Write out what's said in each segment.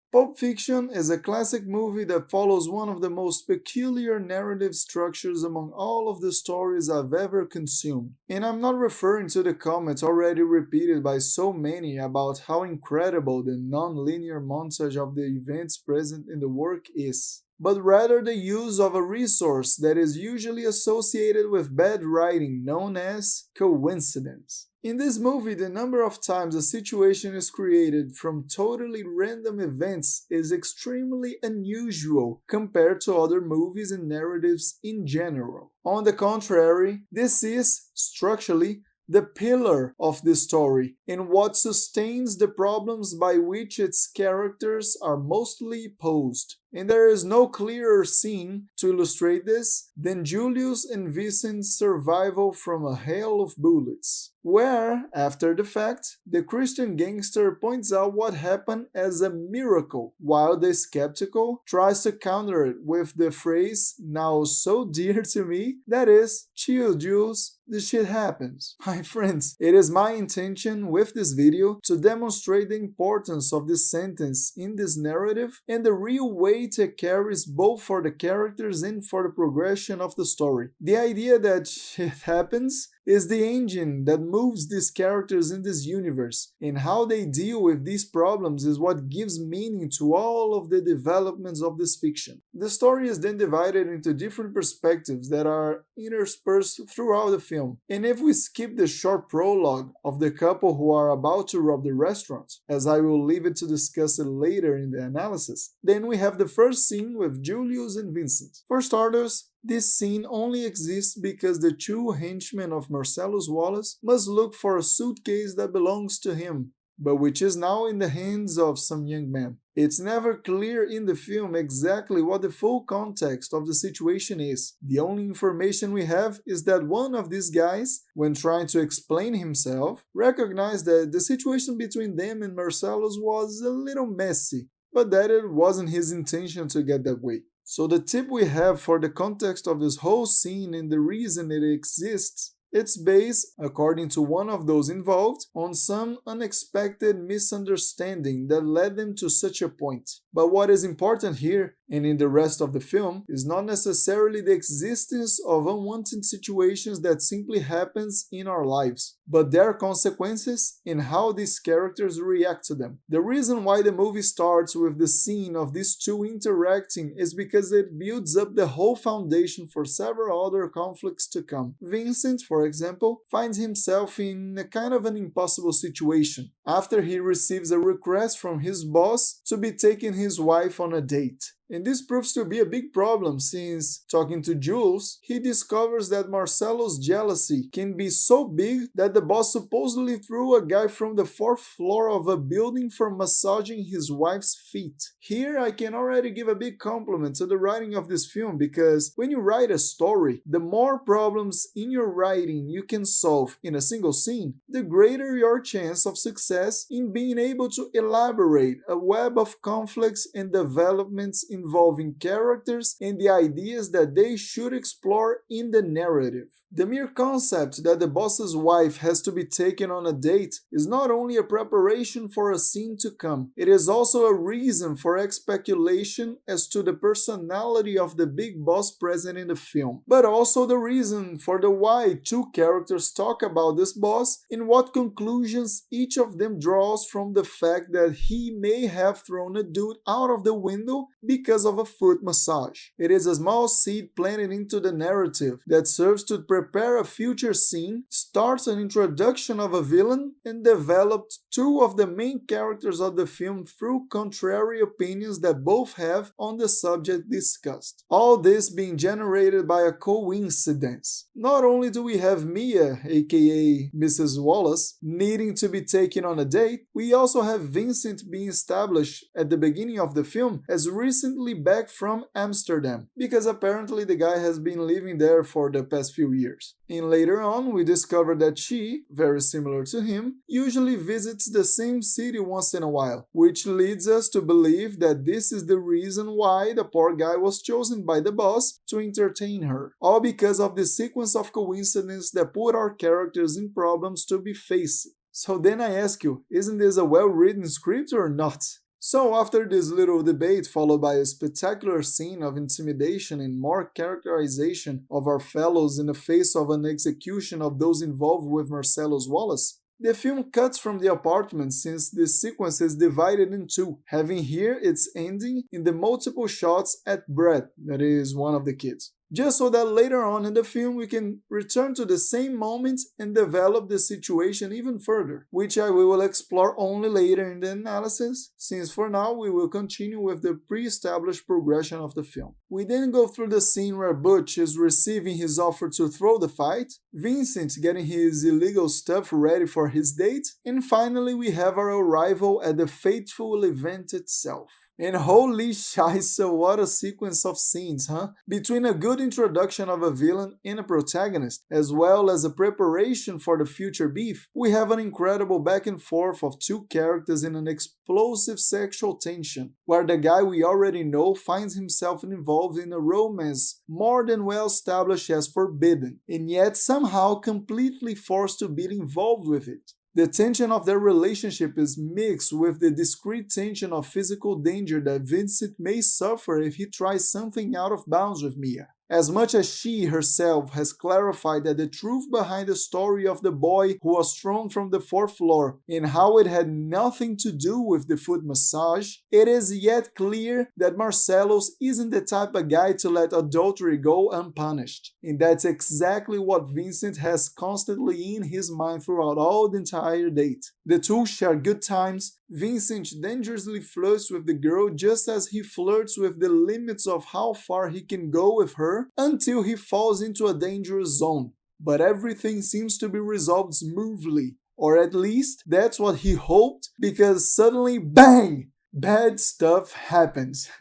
Pulp Fiction is a classic movie that follows one of the most peculiar narrative structures among all of the stories I've ever consumed. And I'm not referring to the comments already repeated by so many about how incredible the non-linear montage of the events present in the work is, but rather the use of a resource that is usually associated with bad writing known as coincidence. In this movie, the number of times a situation is created from totally random events is extremely unusual compared to other movies and narratives in general. On the contrary, this is, structurally, the pillar of the story and what sustains the problems by which its characters are mostly posed. And there is no clearer scene to illustrate this than Julius and Vincent's survival from a hail of bullets, where, after the fact, the Christian gangster points out what happened as a miracle, while the skeptical tries to counter it with the phrase now so dear to me, that is, chill Jules, this shit happens. My friends, it is my intention with this video to demonstrate the importance of this sentence in this narrative and the real weight it carries both for the characters and for the progression of the story. The idea that shit happens is the engine that moves these characters in this universe, and how they deal with these problems is what gives meaning to all of the developments of this fiction. The story is then divided into different perspectives that are interspersed throughout the film, and if we skip the short prologue of the couple who are about to rob the restaurant, as I will leave it to discuss it later in the analysis, then we have the first scene with Julius and Vincent. For starters, this scene only exists because the two henchmen of Marcellus Wallace must look for a suitcase that belongs to him, but which is now in the hands of some young man. It's never clear in the film exactly what the full context of the situation is. The only information we have is that one of these guys, when trying to explain himself, recognized that the situation between them and Marcellus was a little messy, but that it wasn't his intention to get that way. So the tip we have for the context of this whole scene and the reason it exists, it's based, according to one of those involved, on some unexpected misunderstanding that led them to such a point. But what is important here, and in the rest of the film, is not necessarily the existence of unwanted situations that simply happens in our lives, but their consequences and how these characters react to them. The reason why the movie starts with the scene of these two interacting is because it builds up the whole foundation for several other conflicts to come. Vincent, for example, finds himself in a kind of an impossible situation after he receives a request from his boss to be taking his wife on a date. And this proves to be a big problem since, talking to Jules, he discovers that Marcello's jealousy can be so big that the boss supposedly threw a guy from the 4th floor of a building for massaging his wife's feet. Here I can already give a big compliment to the writing of this film, because when you write a story, the more problems in your writing you can solve in a single scene, the greater your chance of success in being able to elaborate a web of conflicts and developments involving characters and the ideas that they should explore in the narrative. The mere concept that the boss's wife has to be taken on a date is not only a preparation for a scene to come, it is also a reason for speculation as to the personality of the big boss present in the film, but also the reason for the why two characters talk about this boss and what conclusions each of them draws from the fact that he may have thrown a dude out of the window because of a foot massage. It is a small seed planted into the narrative that serves to prepare a future scene, starts an introduction of a villain, and developed two of the main characters of the film through contrary opinions that both have on the subject discussed. All this being generated by a coincidence. Not only do we have Mia, aka Mrs. Wallace, needing to be taken on a date, we also have Vincent being established at the beginning of the film as recently back from Amsterdam, because apparently the guy has been living there for the past few years. And later on, we discover that she, very similar to him, usually visits the same city once in a while, which leads us to believe that this is the reason why the poor guy was chosen by the boss to entertain her, all because of the sequence of coincidences that put our characters in problems to be faced. So then I ask you, isn't this a well-written script or not? So, after this little debate, followed by a spectacular scene of intimidation and more characterization of our fellows in the face of an execution of those involved with Marcellus Wallace, the film cuts from the apartment since the sequence is divided in two, having here its ending in the multiple shots at Brett, that is, one of the kids. Just so that later on in the film we can return to the same moment and develop the situation even further, which I will explore only later in the analysis, since for now we will continue with the pre-established progression of the film. We then go through the scene where Butch is receiving his offer to throw the fight, Vincent getting his illegal stuff ready for his date, and finally we have our arrival at the fateful event itself. And holy scheisse, what a sequence of scenes, huh? Between a good introduction of a villain and a protagonist, as well as a preparation for the future beef, we have an incredible back and forth of two characters in an explosive sexual tension, where the guy we already know finds himself involved in a romance more than well established as forbidden, and yet somehow completely forced to be involved with it. The tension of their relationship is mixed with the discrete tension of physical danger that Vincent may suffer if he tries something out of bounds with Mia. As much as she herself has clarified that the truth behind the story of the boy who was thrown from the fourth floor and how it had nothing to do with the foot massage, it is yet clear that Marcellus isn't the type of guy to let adultery go unpunished. And that's exactly what Vincent has constantly in his mind throughout all the entire date. The two share good times. Vincent dangerously flirts with the girl just as he flirts with the limits of how far he can go with her until he falls into a dangerous zone. But everything seems to be resolved smoothly, or at least that's what he hoped, because suddenly, bang! Bad stuff happens.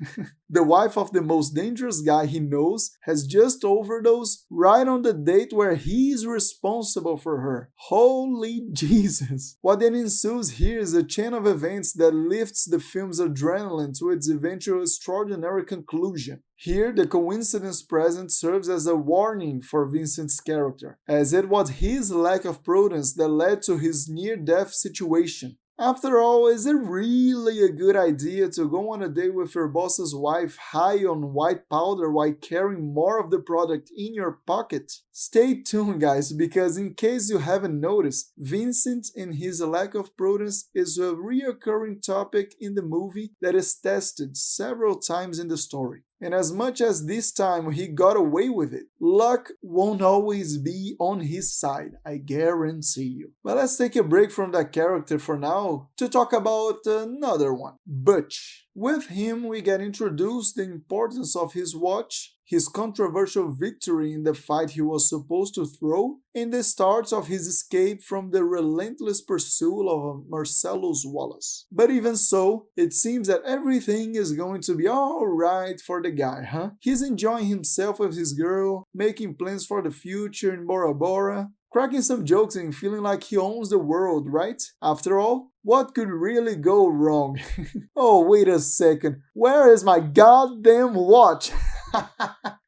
The wife of the most dangerous guy he knows has just overdosed right on the date where he is responsible for her. Holy Jesus! What then ensues here is a chain of events that lifts the film's adrenaline to its eventual extraordinary conclusion. Here, the coincidence present serves as a warning for Vincent's character, as it was his lack of prudence that led to his near-death situation. After all, is it really a good idea to go on a date with your boss's wife high on white powder while carrying more of the product in your pocket? Stay tuned, guys, because in case you haven't noticed, Vincent and his lack of prudence is a reoccurring topic in the movie that is tested several times in the story. And as much as this time he got away with it, luck won't always be on his side, I guarantee you. But let's take a break from that character for now to talk about another one, Butch. With him, we get introduced the importance of his watch, his controversial victory in the fight he was supposed to throw, and the start of his escape from the relentless pursuit of Marcellus Wallace. But even so, it seems that everything is going to be alright for the guy, huh? He's enjoying himself with his girl, making plans for the future in Bora Bora, cracking some jokes and feeling like he owns the world, right? After all, what could really go wrong? Oh, wait a second. Where is my goddamn watch?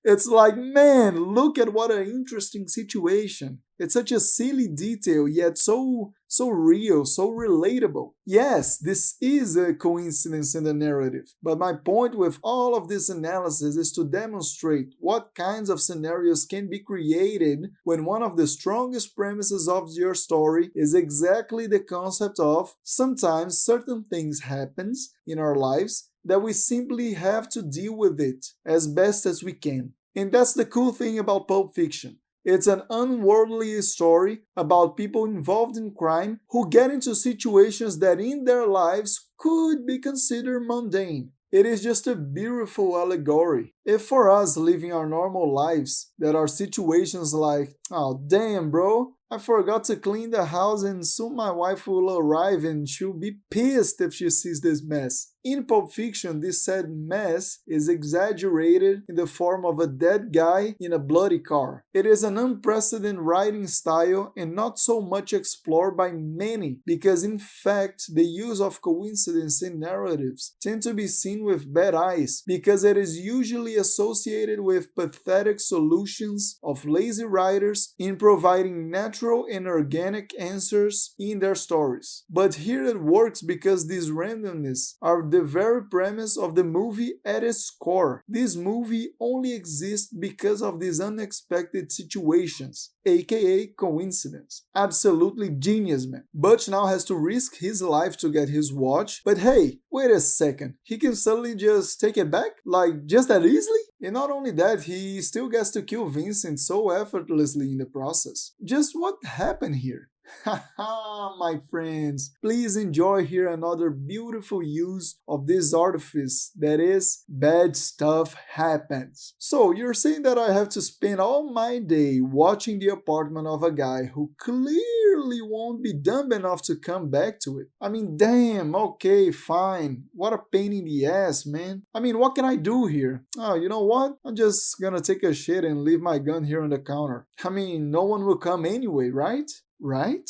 It's like, man, look at what an interesting situation. It's such a silly detail, yet so real, so relatable. Yes, this is a coincidence in the narrative, but my point with all of this analysis is to demonstrate what kinds of scenarios can be created when one of the strongest premises of your story is exactly the concept of sometimes certain things happens in our lives that we simply have to deal with it as best as we can. And that's the cool thing about Pulp Fiction. It's an unworldly story about people involved in crime who get into situations that in their lives could be considered mundane. It is just a beautiful allegory. If for us living our normal lives, there are situations like, oh damn bro, I forgot to clean the house and soon my wife will arrive and she'll be pissed if she sees this mess. In Pulp Fiction, this said mess is exaggerated in the form of a dead guy in a bloody car. It is an unprecedented writing style and not so much explored by many because in fact the use of coincidence in narratives tend to be seen with bad eyes because it is usually associated with pathetic solutions of lazy writers in providing natural and organic answers in their stories. But here it works because these randomness are the the very premise of the movie at its core. This movie only exists because of these unexpected situations, aka coincidence. Absolutely genius, man. Butch now has to risk his life to get his watch, but hey, wait a second, he can suddenly just take it back? Like, just that easily? And not only that, he still gets to kill Vincent so effortlessly in the process. Just what happened here? Haha, my friends, please enjoy here another beautiful use of this artifice, that is, bad stuff happens. So you're saying that I have to spend all my day watching the apartment of a guy who clearly won't be dumb enough to come back to it. I mean, damn, okay, fine. What a pain in the ass, man. I mean, what can I do here? Oh, you know what? I'm just gonna take a shit and leave my gun here on the counter. I mean, no one will come anyway, right? Right?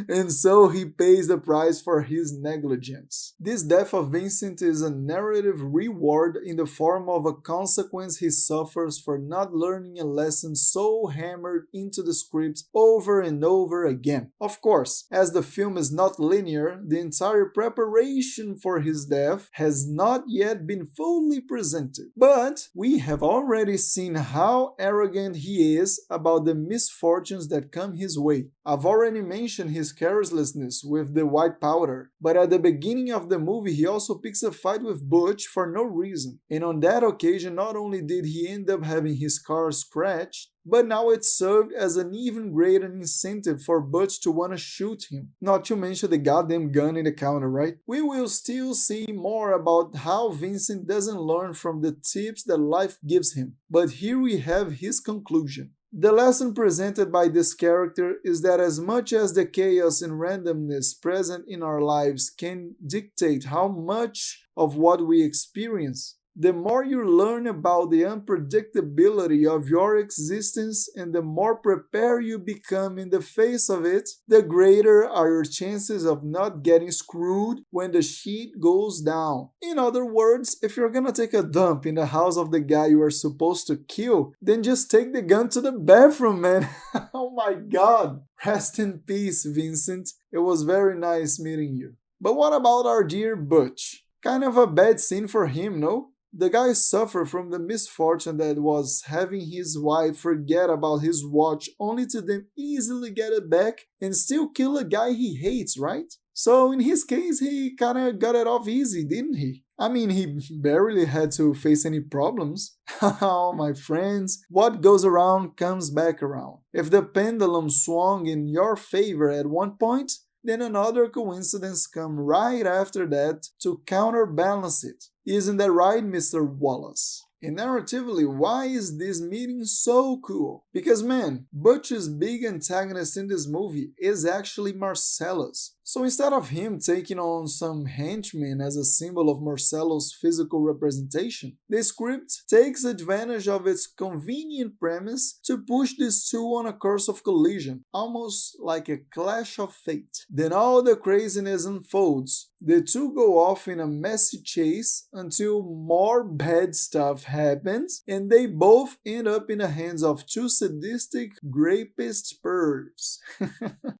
And so he pays the price for his negligence. This death of Vincent is a narrative reward in the form of a consequence he suffers for not learning a lesson so hammered into the script over and over again. Of course, as the film is not linear, the entire preparation for his death has not yet been fully presented. But we have already seen how arrogant he is about the misfortunes that come his way. I've already mentioned his carelessness with the white powder, but at the beginning of the movie he also picks a fight with Butch for no reason. And on that occasion, not only did he end up having his car scratched, but now it served as an even greater incentive for Butch to want to shoot him. Not to mention the goddamn gun in the counter, right? We will still see more about how Vincent doesn't learn from the tips that life gives him, but here we have his conclusion. The lesson presented by this character is that as much as the chaos and randomness present in our lives can dictate how much of what we experience, the more you learn about the unpredictability of your existence and the more prepared you become in the face of it, the greater are your chances of not getting screwed when the shit goes down. In other words, if you're gonna take a dump in the house of the guy you are supposed to kill, then just take the gun to the bathroom, man. Oh my god. Rest in peace, Vincent. It was very nice meeting you. But what about our dear Butch? Kind of a bad scene for him, no? The guy suffered from the misfortune that was having his wife forget about his watch only to then easily get it back and still kill a guy he hates, right? So in his case, he kinda got it off easy, didn't he? I mean, he barely had to face any problems. Oh, my friends, what goes around comes back around. If the pendulum swung in your favor at one point, then another coincidence comes right after that to counterbalance it. Isn't that right, Mr. Wallace? And narratively, why is this meeting so cool? Because man, Butch's big antagonist in this movie is actually Marcellus. So instead of him taking on some henchman as a symbol of Marcello's physical representation, the script takes advantage of its convenient premise to push these two on a course of collision, almost like a clash of fate. Then all the craziness unfolds. The two go off in a messy chase until more bad stuff happens, and they both end up in the hands of two sadistic rapist pervs.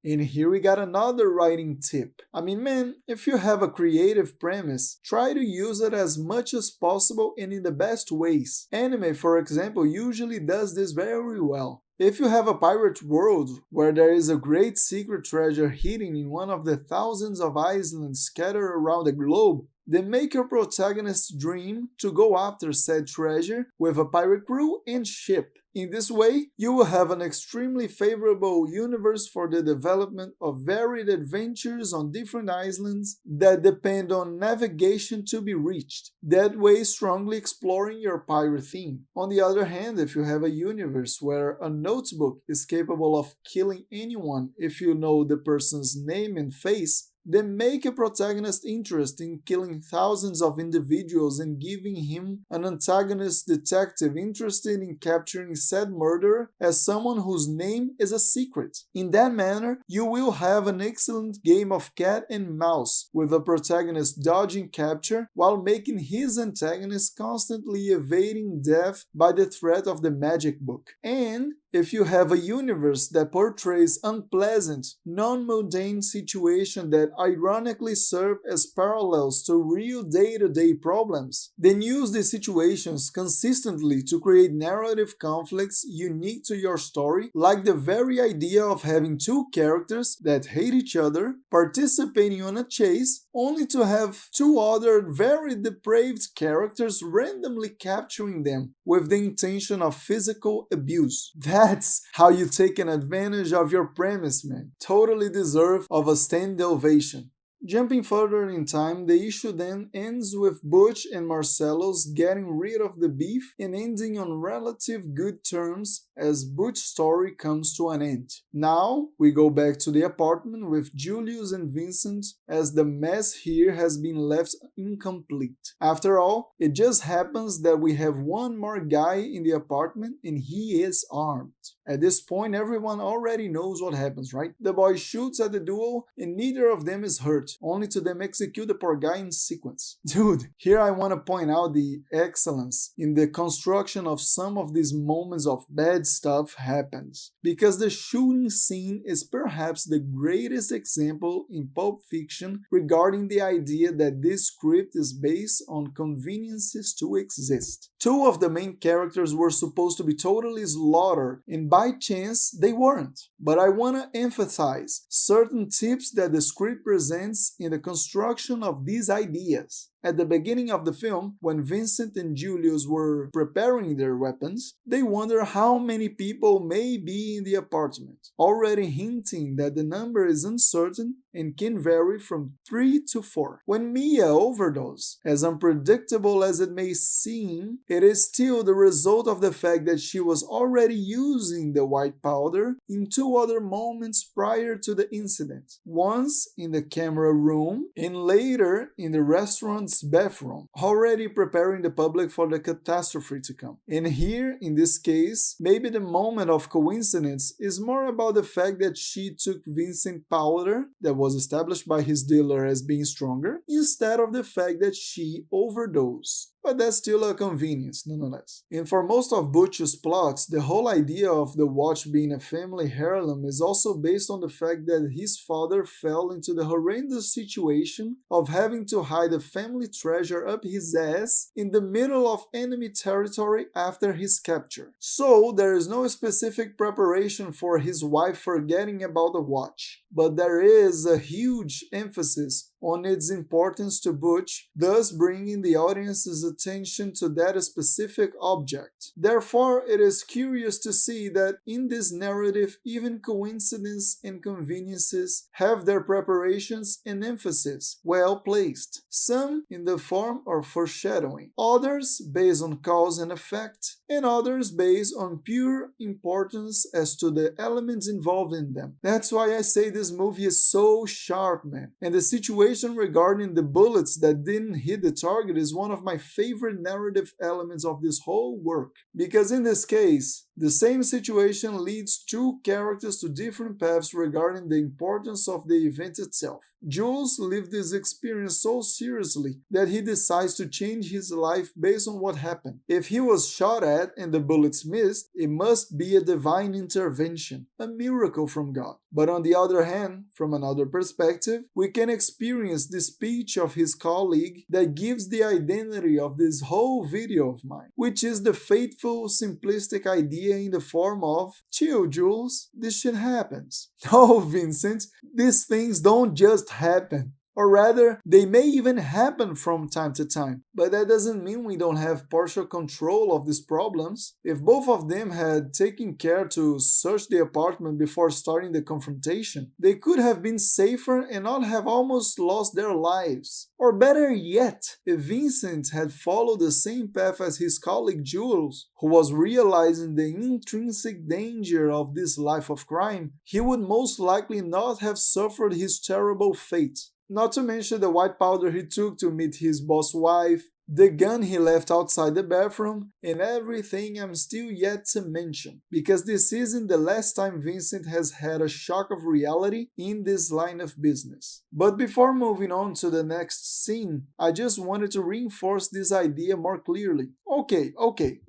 And here we got another writing tip. I mean, man, if you have a creative premise, try to use it as much as possible and in the best ways. Anime, for example, usually does this very well. If you have a pirate world where there is a great secret treasure hidden in one of the thousands of islands scattered around the globe, then make your protagonist's dream to go after said treasure with a pirate crew and ship. In this way, you will have an extremely favorable universe for the development of varied adventures on different islands that depend on navigation to be reached, that way strongly exploring your pirate theme. On the other hand, if you have a universe where a notebook is capable of killing anyone if you know the person's name and face, then make a protagonist interest in killing thousands of individuals and giving him an antagonist detective interested in capturing said murderer as someone whose name is a secret. In that manner, you will have an excellent game of cat and mouse, with a protagonist dodging capture while making his antagonist constantly evading death by the threat of the magic book. And If you have a universe that portrays unpleasant, non-mundane situations that ironically serve as parallels to real day-to-day problems, then use these situations consistently to create narrative conflicts unique to your story, like the very idea of having two characters that hate each other participating on a chase, only to have two other very depraved characters randomly capturing them with the intention of physical abuse. That's how you take an advantage of your premise, man. Totally deserve of a standing ovation. Jumping further in time, the issue then ends with Butch and Marcello's getting rid of the beef and ending on relative good terms as Butch's story comes to an end. Now, we go back to the apartment with Julius and Vincent as the mess here has been left incomplete. After all, it just happens that we have one more guy in the apartment and he is armed. At this point, everyone already knows what happens, right? The boy shoots at the duo and neither of them is hurt, only to them execute the poor guy in sequence. Dude, here I want to point out the excellence in the construction of some of these moments of bad stuff happens, because the shooting scene is perhaps the greatest example in Pulp Fiction regarding the idea that this script is based on conveniences to exist. Two of the main characters were supposed to be totally slaughtered, and by chance they weren't. But I want to emphasize certain tips that the script presents in the construction of these ideas. At the beginning of the film, when Vincent and Julius were preparing their weapons, they wonder how many people may be in the apartment, already hinting that the number is uncertain and can vary from 3 to 4. When Mia overdoses, as unpredictable as it may seem, it is still the result of the fact that she was already using the white powder in two other moments prior to the incident. Once in the camera room and later in the restaurant's bathroom, already preparing the public for the catastrophe to come. And here, in this case, maybe the moment of coincidence is more about the fact that she took Vincent powder that was established by his dealer as being stronger, instead of the fact that she overdosed. But that's still a convenience, nonetheless. And for most of Butch's plots, the whole idea of the watch being a family heirloom is also based on the fact that his father fell into the horrendous situation of having to hide a family treasure up his ass in the middle of enemy territory after his capture. So there is no specific preparation for his wife forgetting about the watch, but there is a huge emphasis on its importance to Butch, thus bringing the audience's attention to that specific object. Therefore, it is curious to see that in this narrative, even coincidence and conveniences have their preparations and emphasis well placed. Some in the form of foreshadowing, others based on cause and effect, and others based on pure importance as to the elements involved in them. That's why I say this movie is so sharp, man. And the situation regarding the bullets that didn't hit the target is one of my favorite narrative elements of this whole work. Because in this case, the same situation leads two characters to different paths regarding the importance of the event itself. Jules lived this experience so seriously that he decides to change his life based on what happened. If he was shot at and the bullets missed, it must be a divine intervention, a miracle from God. But on the other hand, from another perspective, we can experience the speech of his colleague that gives the identity of this whole video of mine, which is the faithful, simplistic idea in the form of, chill, Jules, this shit happens. No, Vincent, these things don't just happen. Or rather, they may even happen from time to time, but that doesn't mean we don't have partial control of these problems. If both of them had taken care to search the apartment before starting the confrontation, they could have been safer and not have almost lost their lives. Or better yet, if Vincent had followed the same path as his colleague Jules, who was realizing the intrinsic danger of this life of crime, he would most likely not have suffered his terrible fate. Not to mention the white powder he took to meet his boss wife, the gun he left outside the bathroom, and everything I'm still yet to mention, because this isn't the last time Vincent has had a shock of reality in this line of business. But before moving on to the next scene, I just wanted to reinforce this idea more clearly. Okay,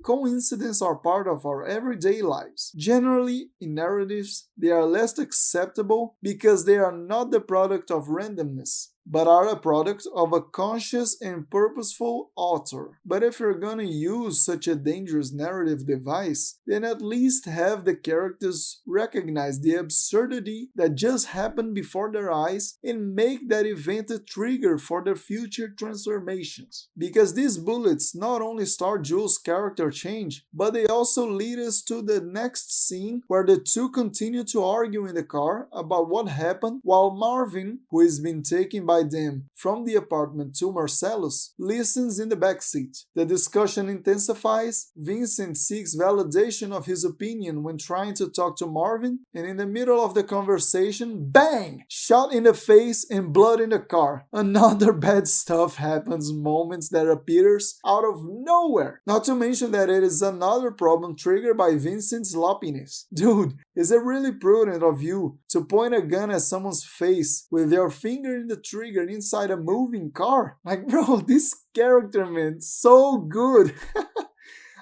coincidences are part of our everyday lives. Generally, in narratives, they are less acceptable because they are not the product of randomness, but are a product of a conscious and purposeful author. But if you're gonna use such a dangerous narrative device, then at least have the characters recognize the absurdity that just happened before their eyes and make that event a trigger for their future transformations. Because these bullets not only start Jules' character change, but they also lead us to the next scene where the two continue to argue in the car about what happened while Marvin, who is being taken by them from the apartment to Marcellus, listens in the backseat. The discussion intensifies. Vincent seeks validation of his opinion when trying to talk to Marvin, and in the middle of the conversation, bang! Shot in the face and blood in the car. Another bad stuff happens moments that appears out of nowhere. Not to mention that it is another problem triggered by Vincent's sloppiness. Dude, is it really prudent of you to point a gun at someone's face with your finger in the trigger inside a moving car? Like, bro, this character, man, so good.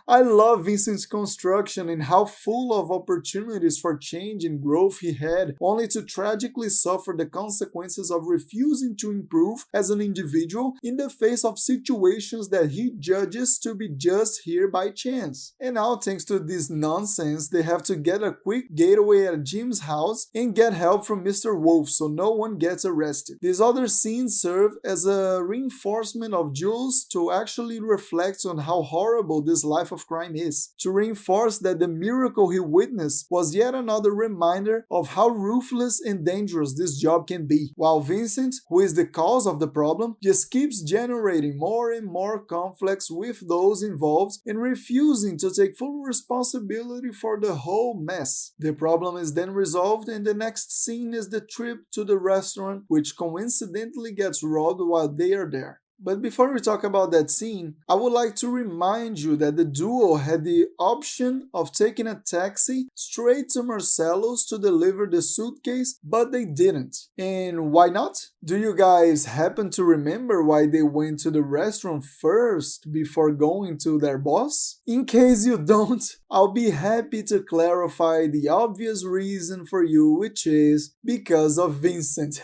I love Vincent's construction and how full of opportunities for change and growth he had, only to tragically suffer the consequences of refusing to improve as an individual in the face of situations that he judges to be just here by chance. And now, thanks to this nonsense, they have to get a quick getaway at Jim's house and get help from Mr. Wolf so no one gets arrested. These other scenes serve as a reinforcement of Jules to actually reflect on how horrible this life of crime is, to reinforce that the miracle he witnessed was yet another reminder of how ruthless and dangerous this job can be, while Vincent, who is the cause of the problem, just keeps generating more and more conflicts with those involved and refusing to take full responsibility for the whole mess. The problem is then resolved, and the next scene is the trip to the restaurant, which coincidentally gets robbed while they are there. But before we talk about that scene, I would like to remind you that the duo had the option of taking a taxi straight to Marcello's to deliver the suitcase, but they didn't. And why not? Do you guys happen to remember why they went to the restaurant first before going to their boss? In case you don't, I'll be happy to clarify the obvious reason for you, which is because of Vincent.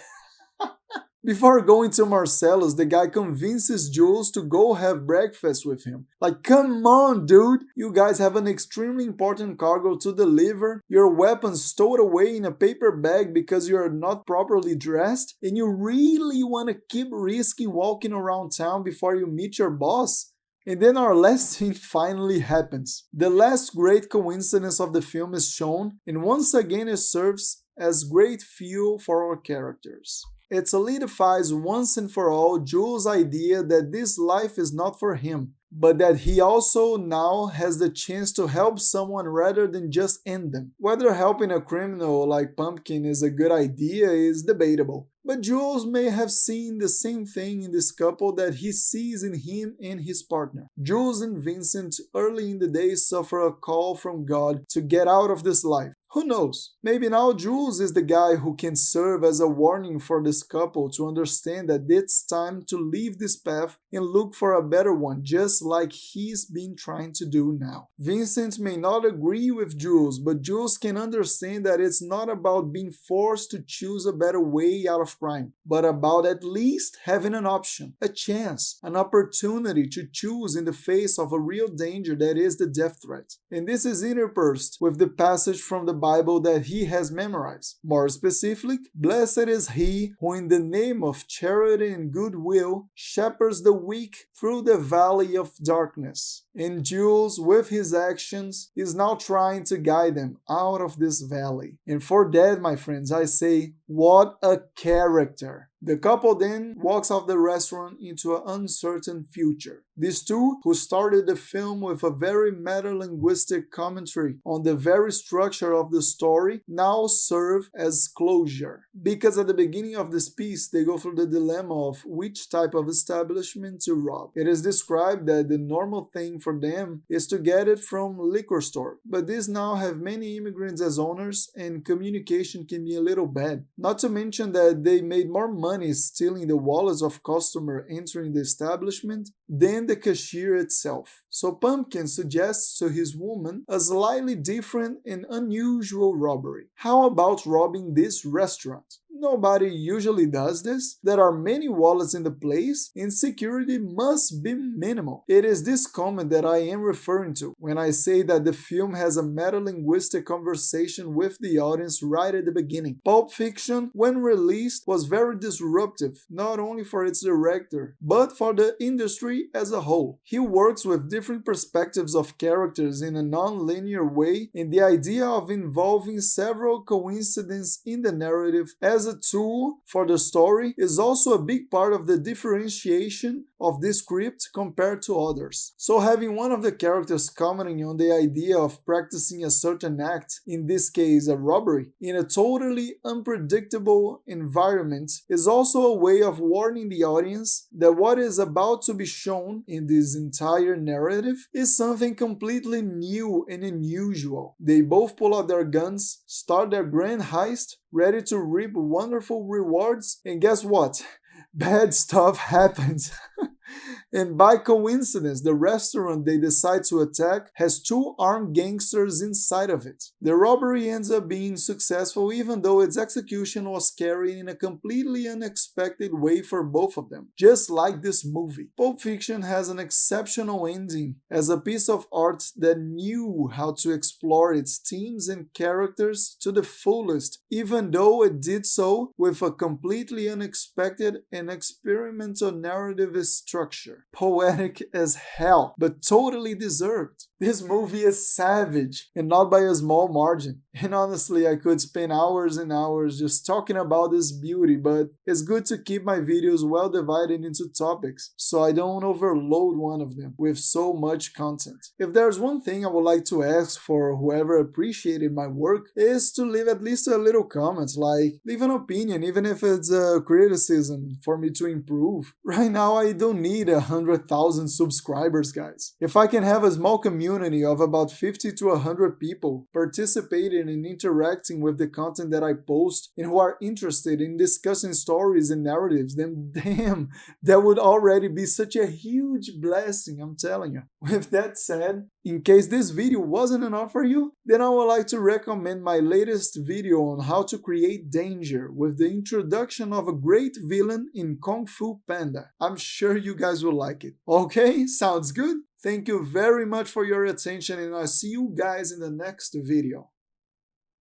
Before going to Marcellus, the guy convinces Jules to go have breakfast with him. Like, come on, dude! You guys have an extremely important cargo to deliver, your weapons stowed away in a paper bag because you are not properly dressed, and you really want to keep risking walking around town before you meet your boss? And then our last scene finally happens. The last great coincidence of the film is shown, and once again it serves as great fuel for our characters. It solidifies once and for all Jules' idea that this life is not for him, but that he also now has the chance to help someone rather than just end them. Whether helping a criminal like Pumpkin is a good idea is debatable, but Jules may have seen the same thing in this couple that he sees in him and his partner. Jules and Vincent early in the day suffer a call from God to get out of this life. Who knows? Maybe now Jules is the guy who can serve as a warning for this couple to understand that it's time to leave this path and look for a better one, just like he's been trying to do now. Vincent may not agree with Jules, but Jules can understand that it's not about being forced to choose a better way out of crime, but about at least having an option, a chance, an opportunity to choose in the face of a real danger that is the death threat. And this is interspersed with the passage from the Bible that he has memorized. More specifically, blessed is he who in the name of charity and goodwill shepherds the weak through the valley of darkness. And Jules, with his actions, is now trying to guide them out of this valley. And for that, my friends, I say, what a character! The couple then walks out the restaurant into an uncertain future. These two, who started the film with a very meta-linguistic commentary on the very structure of the story, now serve as closure. Because at the beginning of this piece, they go through the dilemma of which type of establishment to rob. It is described that the normal thing for them is to get it from liquor store, but these now have many immigrants as owners and communication can be a little bad. Not to mention that they made more money stealing the wallets of customers entering the establishment than the cashier itself. So Pumpkin suggests to his woman a slightly different and unusual robbery. How about robbing this restaurant? Nobody usually does this. There are many wallets in the place and security must be minimal. It is this comment that I am referring to when I say that the film has a meta-linguistic conversation with the audience right at the beginning. Pulp Fiction, when released, was very disruptive, not only for its director, but for the industry as a whole. He works with different perspectives of characters in a non-linear way, and the idea of involving several coincidences in the narrative as a tool for the story is also a big part of the differentiation of this script compared to others. So having one of the characters commenting on the idea of practicing a certain act, in this case a robbery, in a totally unpredictable environment is also a way of warning the audience that what is about to be shown in this entire narrative is something completely new and unusual. They both pull out their guns, start their grand heist, ready to reap wonderful rewards, and guess what? Bad stuff happens. And by coincidence, the restaurant they decide to attack has two armed gangsters inside of it. The robbery ends up being successful even though its execution was carried in a completely unexpected way for both of them. Just like this movie. Pulp Fiction has an exceptional ending as a piece of art that knew how to explore its themes and characters to the fullest, even though it did so with a completely unexpected and experimental narrative structure. Poetic as hell, but totally deserved. This movie is savage, and not by a small margin. And honestly, I could spend hours and hours just talking about this beauty, but it's good to keep my videos well divided into topics, so I don't overload one of them with so much content. If there's one thing I would like to ask for whoever appreciated my work, is to leave at least a little comment, like leave an opinion, even if it's a criticism for me to improve. Right now, I don't need 100,000 subscribers, guys. If I can have a small community of about 50 to 100 people participating and interacting with the content that I post and who are interested in discussing stories and narratives, then damn, that would already be such a huge blessing, I'm telling you. With that said, in case this video wasn't enough for you, then I would like to recommend my latest video on how to create danger with the introduction of a great villain in Kung Fu Panda. I'm sure you guys will like it. Okay, sounds good? Thank you very much for your attention and I'll see you guys in the next video.